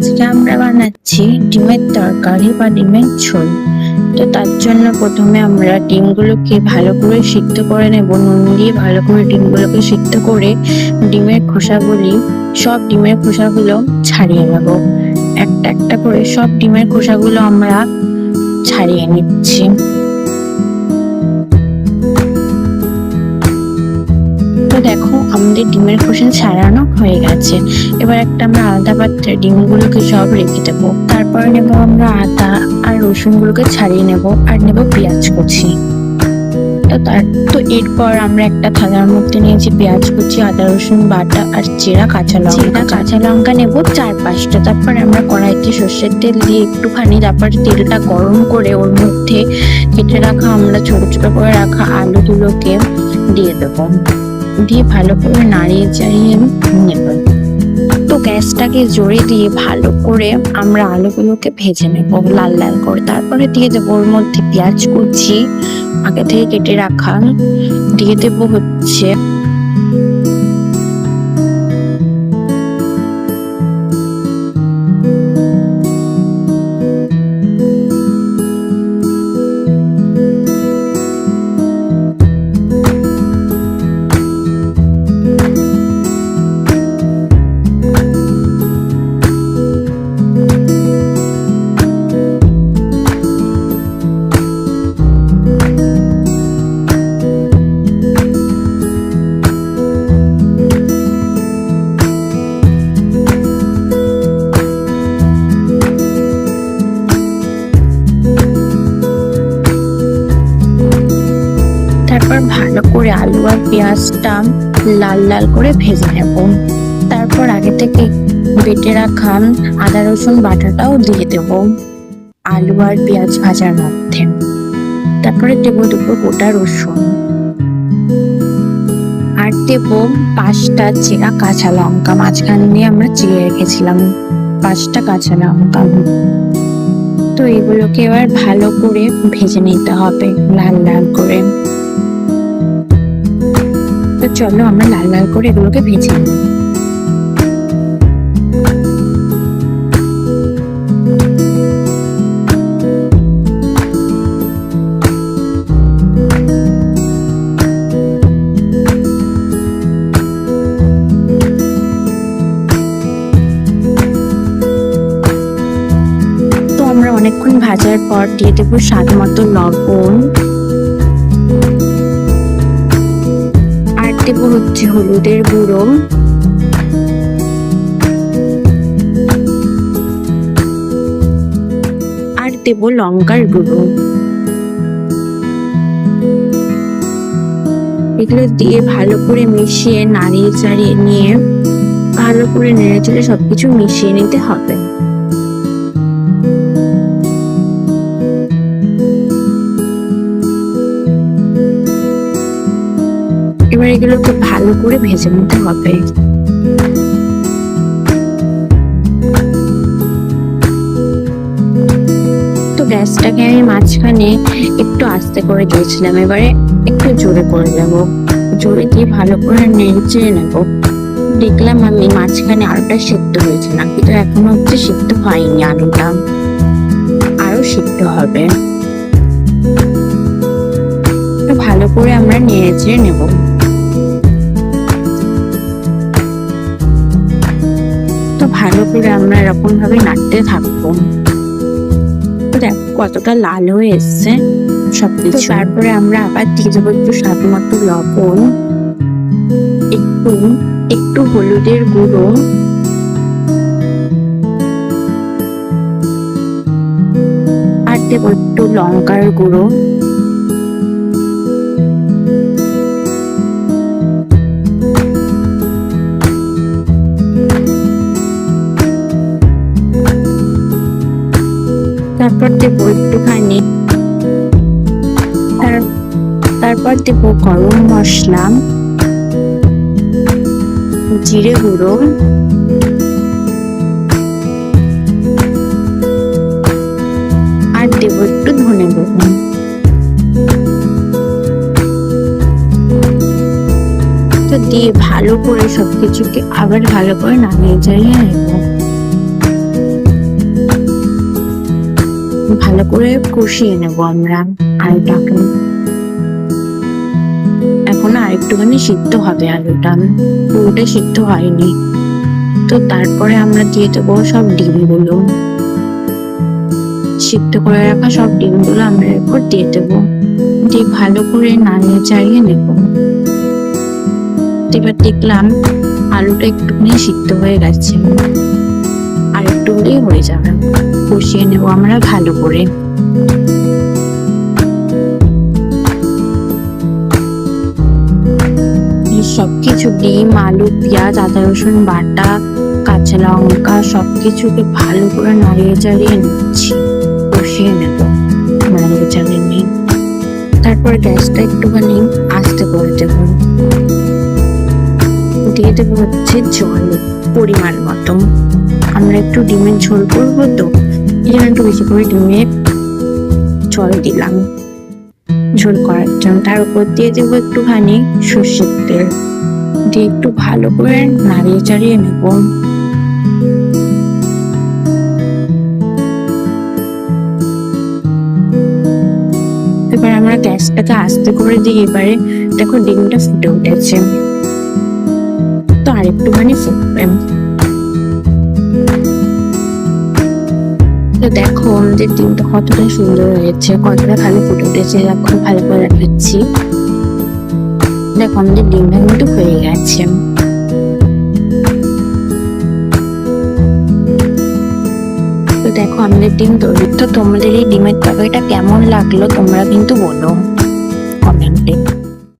আজকে আমরা বানাচ্ছি ডিমের তরকারি বা ডিমের ঝোল। তো তার জন্য প্রথমে আমরা ডিমগুলোকে ভালো করে সিদ্ধ করে নেব। নুন দিয়ে ভালো করে ডিমগুলোকে সিদ্ধ করে সব ডিমের খোসাগুলো ছাড়িয়ে নেব। একটা একটা করে সব ডিমের খোসাগুলো আমরা ছাড়িয়ে নিচ্ছি। তো দেখো আমাদের ডিমের খোসা ছাড়ানো হয়ে গেছে। এবার একটা আমরা আলাদা পাত্রে ডিমগুলোকে সব রেখে দেবো। তারপরে নেব আমরা আদা আর রসুন গুলোকে ছাড়িয়ে নেব, আর নেব পেঁয়াজ কুচি। তো এরপর আমরা একটা থালার মধ্যে নিয়েছি পেঁয়াজ কুচি, আদা রসুন বাটা আর চেরা কাঁচা লঙ্কা নেব 4-5টা। তারপর আমরা কড়াইতে সর্ষের তেল দিয়ে একটুখানি, তারপর তেলটা গরম করে ওর মধ্যে কেটে রাখা আমরা ছোট ছোট করে রাখা আলুগুলোকে দিয়ে দেবো। দিয়ে ভালো করে নাড়িয়ে চাড়িয়ে নেব। তো গ্যাসটাকে জোরে দিয়ে ভালো করে আমরা আলুগুলোকে ভেজে নেব লাল লাল করে। তারপরে দিয়ে দেবো ওর মধ্যে পেঁয়াজ কুচি আগে থেকে কেটে রাখা, দিয়ে দেবো হচ্ছে তারপর ভালো করে আলু আর পেঁয়াজটা লাল লাল করে ভেজে নেব। তারপর আগে থেকে বেটে রাখা আদা রসুন বাটাটাও দিয়ে দেব আলু আর পেঁয়াজ ভাজার মধ্যে। তারপরে দেবো দুটো গোটা রসুন, আর দেব 5টা চেরা কাঁচা লঙ্কা। মাঝখান দিয়ে আমরা চিড়ে রেখেছিলাম 5টা কাঁচা লঙ্কা। তো এগুলোকে এবার ভালো করে ভেজে নিতে হবে লাল লাল করে। তো চলো আমরা লাল লাল করে এগুলোকে ভেজে নিই। তো আমরা অনেকক্ষণ ভাজার পর দিয়ে দেবো স্বাদ মতো লবণ, দেব হচ্ছে হলুদের গুঁড়ো, আর দেব লঙ্কার গুঁড়ো। এগুলো দিয়ে ভালো করে মিশিয়ে নাড়িয়ে চাড়িয়ে নিয়ে ভালো করে নেড়ে চেড়ে সবকিছু মিশিয়ে নিতে হবে। এবার এগুলোকে ভালো করে ভেজে নিতে হবে। তো গ্যাসটাকে আমি মাঝখানে একটু আস্তে করে দিয়েছিলাম, এবারে একটু জোরে করে দেব। জোরে দিয়ে ভালো করে নেড়ে চেড়ে নেব। দেখলাম আমি মাঝখানে আলুটা সিদ্ধ হয়েছে না, কিন্তু এখনো হচ্ছে সিদ্ধ হয়নি, আলুটা আরো সিদ্ধ হবে। তো ভালো করে আমরা নেড়ে চেড়ে নেব। ভালো করে আমরা এরকম ভাবে নাড়তে থাকবো। তো দেখো কতটা লাল হয়ে এসছে সবকিছু। তারপরে আমরা আবার দিয়ে দেবো একটু স্বাদ মতো লবণ, একটু হলুদের গুঁড়ো, আর দেবো একটু লঙ্কার গুঁড়ো, তারপর দেবো একটুখানি, তারপর দেবো গরম মশলা, জিরে গুঁড়ো, আর দেবো একটু ধনে গুঁড়ো। তো দিয়ে ভালো করে সবকিছুকে আবার ভালো করে নামিয়ে চাড়িয়ে নেব। করে কষিয়ে নেবো আমরা আলুটাকে। এখন আরেকটুখানি সিদ্ধ হবে আলুটা, পুরোটা সিদ্ধ হয়নি। তো তারপরে আমরা দিয়ে দেবো সব ডিমগুলো, সিদ্ধ করে রাখা সব ডিমগুলো আমরা এরপর দিয়ে দেবো, দিয়ে ভালো করে নাড়িয়ে চাড়িয়ে নেব। এবার দেখলাম আলুটা একটুখানি সিদ্ধ হয়ে গেছে, আর একটু হলেই হয়ে যাবে। কষিয়ে নেব আমরা ভালো করে। সবকিছু ডিম, আলু, পেঁয়াজ, আদা রসুন বাটা, কাঁচা লঙ্কা সবকিছুকে ভালো করে নাড়িয়ে চাড়িয়ে নিচ্ছি, কষিয়ে নেব নাড়িয়ে চাড়িয়ে নিয়ে। তারপর গ্যাসটা একটুখানি আস্তে করে দেবো, দিয়ে দেবো হচ্ছে জল পরিমাণ মতো। আমরা একটু ডিমের ঝোল করবো, তো এই জন্য একটু বেশি করে ডিমের জল দিলাম ঝোল করার জন্য। তার উপর দিয়ে দেবো একটুখানি সর্ষের তেল, দিয়ে একটু ভালো করে নাড়িয়ে চাড়িয়ে নেব। এবার আমরা গ্যাসটাকে আস্তে করে দিই। এবারে দেখো ডিমটা ফুটে উঠেছে, তো আরেকটুখানি ফুটবে। তো দেখো আমাদের ডিমটা কতটা সুন্দর হয়েছে, কতটা ভালো ফুটে উঠেছে। দেখো ভালো করে দেখাচ্ছি, দেখো আমাদের ডিমটা কিন্তু হয়ে গেছে। তো দেখো আমাদের ডিম তৈরি। তো তোমাদের এই ডিমের তরকারিটা কেমন লাগলো তোমরা কিন্তু বলো।